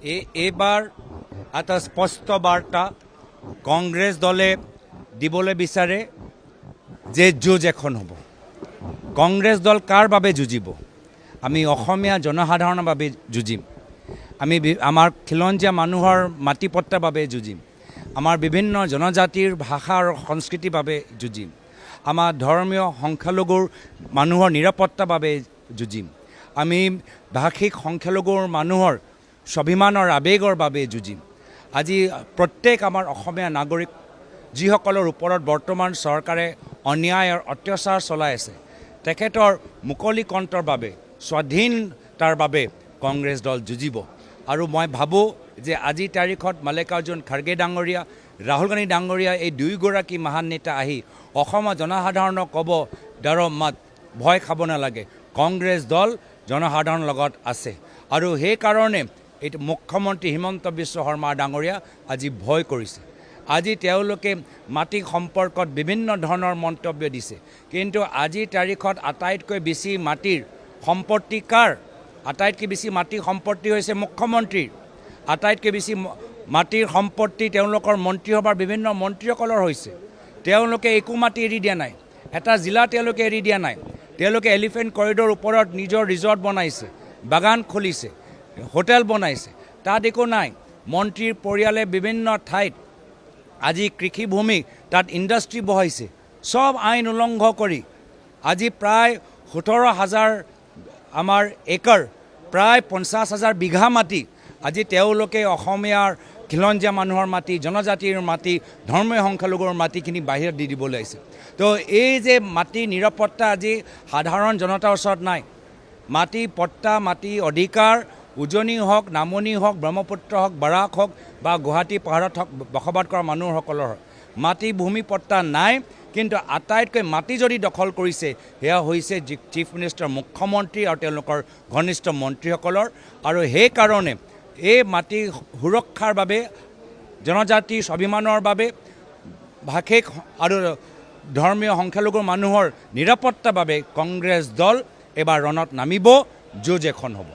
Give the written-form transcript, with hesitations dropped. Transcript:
এইবাৰ এটা স্পষ্ট বাৰ্তা কংগ্ৰেছ দলে দিবলৈ বিচাৰে যে যুঁজ এখন হ'ব। কংগ্ৰেছ দল কাৰ বাবে যুঁজিব? আমি অসমীয়া জনসাধাৰণৰ বাবে যুঁজিম। আমি আমাৰ খিলঞ্জীয়া মানুহৰ মাটি পট্টাৰ বাবে যুঁজিম। আমাৰ বিভিন্ন জনজাতিৰ ভাষা আৰু সংস্কৃতিৰ বাবে যুঁজিম। আমাৰ ধৰ্মীয় সংখ্যালঘুৰ মানুহৰ নিৰাপত্তাৰ বাবে যুঁজিম। আমি ভাষিক সংখ্যালঘুৰ মানুহৰ স্বাভিমানৰ আৱেগৰ বাবে যুঁজিম। আজি প্ৰত্যেক আমাৰ অসমীয়া নাগৰিক যিসকলৰ ওপৰত বৰ্তমান চৰকাৰে অন্যায় আৰু অত্যাচাৰ চলাই আছে, তেখেতৰ মুকলি কণ্ঠৰ বাবে, স্বাধীনতাৰ বাবে কংগ্ৰেছ দল যুঁজিব। আৰু মই ভাবোঁ যে আজিৰ তাৰিখত মাল্লিকাৰ্জুন খাৰ্গে ডাঙৰীয়া, ৰাহুল গান্ধী ডাঙৰীয়া, এই দুয়োগৰাকী মহান নেতা আহি অসমৰ জনসাধাৰণক ক'ব, ডৰ মত, ভয় খাব নালাগে, কংগ্ৰেছ দল জনসাধাৰণৰ লগত আছে। আৰু সেইকাৰণে এইটো মুখ্যমন্ত্ৰী হিমন্ত বিশ্ব শৰ্মা ডাঙৰীয়া আজি ভয় কৰিছে। আজি তেওঁলোকে মাটি সম্পৰ্কত বিভিন্ন ধৰণৰ মন্তব্য দিছে, কিন্তু আজিৰ তাৰিখত আটাইতকৈ বেছি মাটিৰ সম্পত্তি কাৰ? আটাইতকৈ বেছি মাটিৰ সম্পত্তি হৈছে মুখ্যমন্ত্ৰীৰ। আটাইতকৈ বেছি মাটিৰ সম্পত্তি তেওঁলোকৰ মন্ত্ৰীসভাৰ বিভিন্ন মন্ত্ৰীসকলৰ হৈছে। তেওঁলোকে একো মাটি এৰি দিয়া নাই, এটা জিলা তেওঁলোকে এৰি দিয়া নাই। তেওঁলোকে এলিফেণ্ট কৰিডৰ ওপৰত নিজৰ ৰিজৰ্ট বনাইছে, বাগান খুলিছে, হোটেল বনাইছে, তাত একো নাই। মন্ত্ৰীৰ পৰিয়ালে বিভিন্ন ঠাইত আজি কৃষিভূমি, তাত ইণ্ডাষ্ট্ৰী বহাইছে, চব আইন উলংঘ কৰি। আজি প্ৰায় 17,000 আমাৰ একৰ, প্ৰায় 50,000 বিঘা মাটি আজি তেওঁলোকে অসমীয়াৰ খিলঞ্জীয়া মানুহৰ মাটি, জনজাতিৰ মাটি, ধৰ্মীয় সংখ্যালঘুৰ মাটিখিনি বাহিৰত দি দিবলৈ আহিছে। তো এই যে মাটি নিৰাপত্তা আজি সাধাৰণ জনতাৰ ওচৰত নাই। মাটি পট্টা, মাটি অধিকাৰ উজনি হওক, নামনি হওক, ব্ৰহ্মপুত্ৰ হওক, বৰাক হওক বা গুৱাহাটী পাহাৰত হওক বসবাস কৰা মানুহসকলৰ মাটি ভূমি পট্টা নাই। কিন্তু আটাইতকৈ মাটি যদি দখল কৰিছে, সেয়া হৈছে চিফ মিনিষ্টাৰ, মুখ্যমন্ত্ৰী আৰু তেওঁলোকৰ ঘনিষ্ঠ মন্ত্ৰীসকলৰ। আৰু সেইকাৰণে এই মাটি সুৰক্ষাৰ বাবে, জনজাতিৰ স্বাভিমানৰ বাবে, ভাষিক আৰু ধৰ্মীয় সংখ্যালঘুৰ মানুহৰ নিৰাপত্তাৰ বাবে কংগ্ৰেছ দল এবাৰ ৰণত নামিব, যুঁজ এখন হ'ব।